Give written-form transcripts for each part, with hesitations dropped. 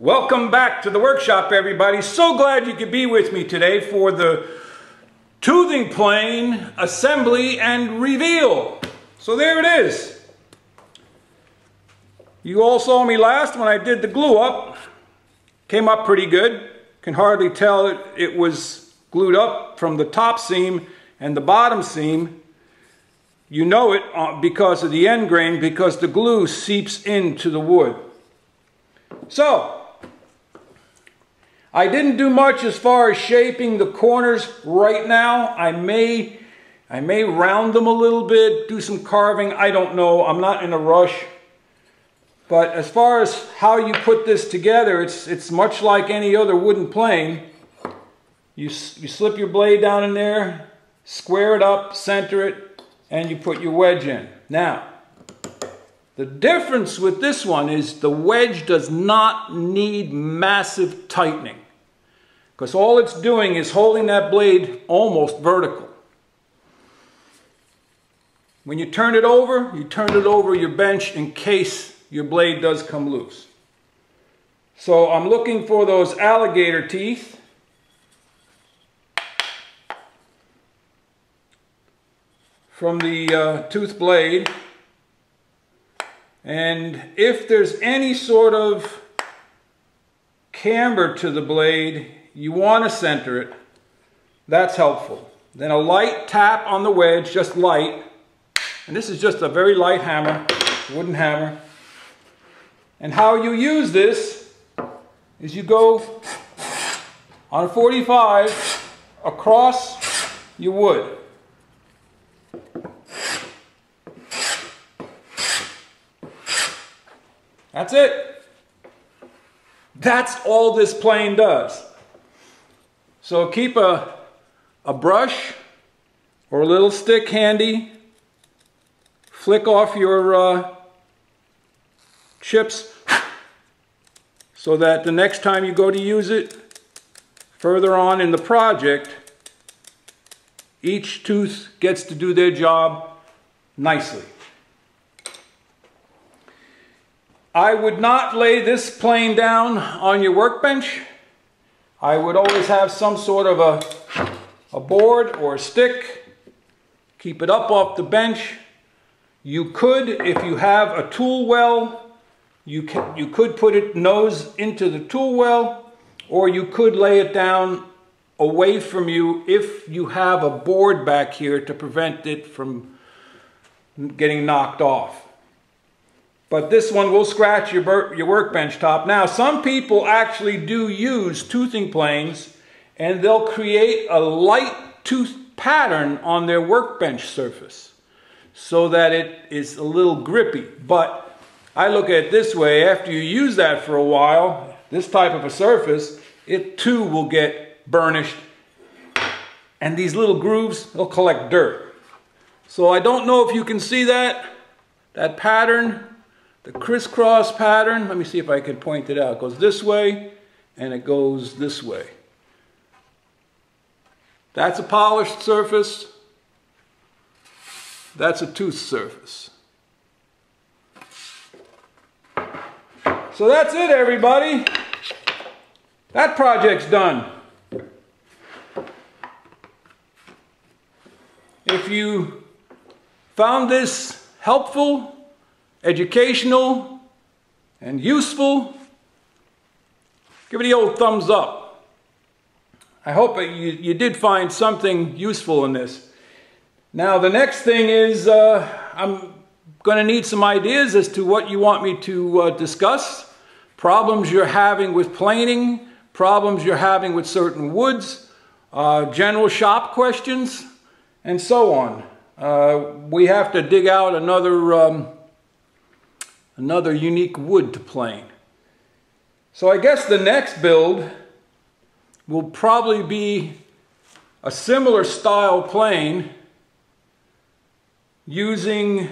Welcome back to the workshop, everybody. So glad you could be with me today for the toothing plane assembly and reveal. So there it is. You all saw me last when I did the glue up. Came up pretty good. Can hardly tell it was glued up from the top seam and the bottom seam. You know it because of the end grain, because the glue seeps into the wood. So, I didn't do much as far as shaping the corners right now. I may round them a little bit, do some carving. I don't know. I'm not in a rush. But as far as how you put this together, it's much like any other wooden plane. You slip your blade down in there, square it up, center it, and you put your wedge in. Now, the difference with this one is the wedge does not need massive tightening, because all it's doing is holding that blade almost vertical. When you turn it over your bench in case your blade does come loose. So I'm looking for those alligator teeth. From the tooth blade. And if there's any sort of camber to the blade, you want to center it. That's helpful. Then a light tap on the wedge, just light. And this is just a very light hammer, wooden hammer. And how you use this is you go on a 45 across your wood. That's it. That's all this plane does. So keep a brush or a little stick handy. Flick off your chips so that the next time you go to use it further on in the project, each tooth gets to do their job nicely. I would not lay this plane down on your workbench. I would always have some sort of a board or a stick. Keep it up off the bench. You could, if you have a tool well, you could put it nose into the tool well, or you could lay it down away from you if you have a board back here to prevent it from getting knocked off. But this one will scratch your workbench top. Now, some people actually do use toothing planes, and they'll create a light tooth pattern on their workbench surface so that it is a little grippy. But I look at it this way: after you use that for a while, this type of a surface, it too will get burnished, and these little grooves, they'll collect dirt. So I don't know if you can see that pattern. The crisscross pattern, let me see if I can point it out. It goes this way and it goes this way. That's a polished surface. That's a tooth surface. So that's it, everybody. That project's done. If you found this helpful, educational, and useful, give it the old thumbs up. I hope you did find something useful in this. Now the next thing is I'm going to need some ideas as to what you want me to discuss. Problems you're having with planing, problems you're having with certain woods, general shop questions, and so on. We have to dig out another unique wood to plane. So I guess the next build will probably be a similar style plane using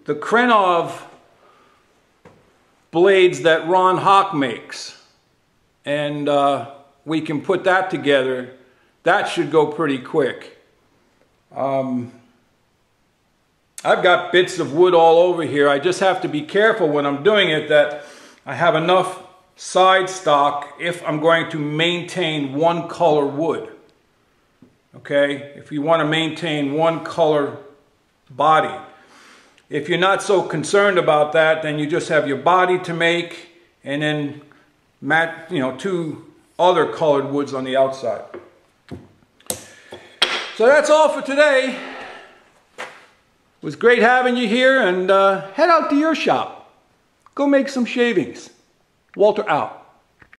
the Krenov blades that Ron Hawk makes. And we can put that together. That should go pretty quick. I've got bits of wood all over here. I just have to be careful when I'm doing it that I have enough side stock if I'm going to maintain one color wood. Okay, if you want to maintain one color body. If you're not so concerned about that, then you just have your body to make and then two other colored woods on the outside. So that's all for today. It was great having you here, and head out to your shop. Go make some shavings. Walter out.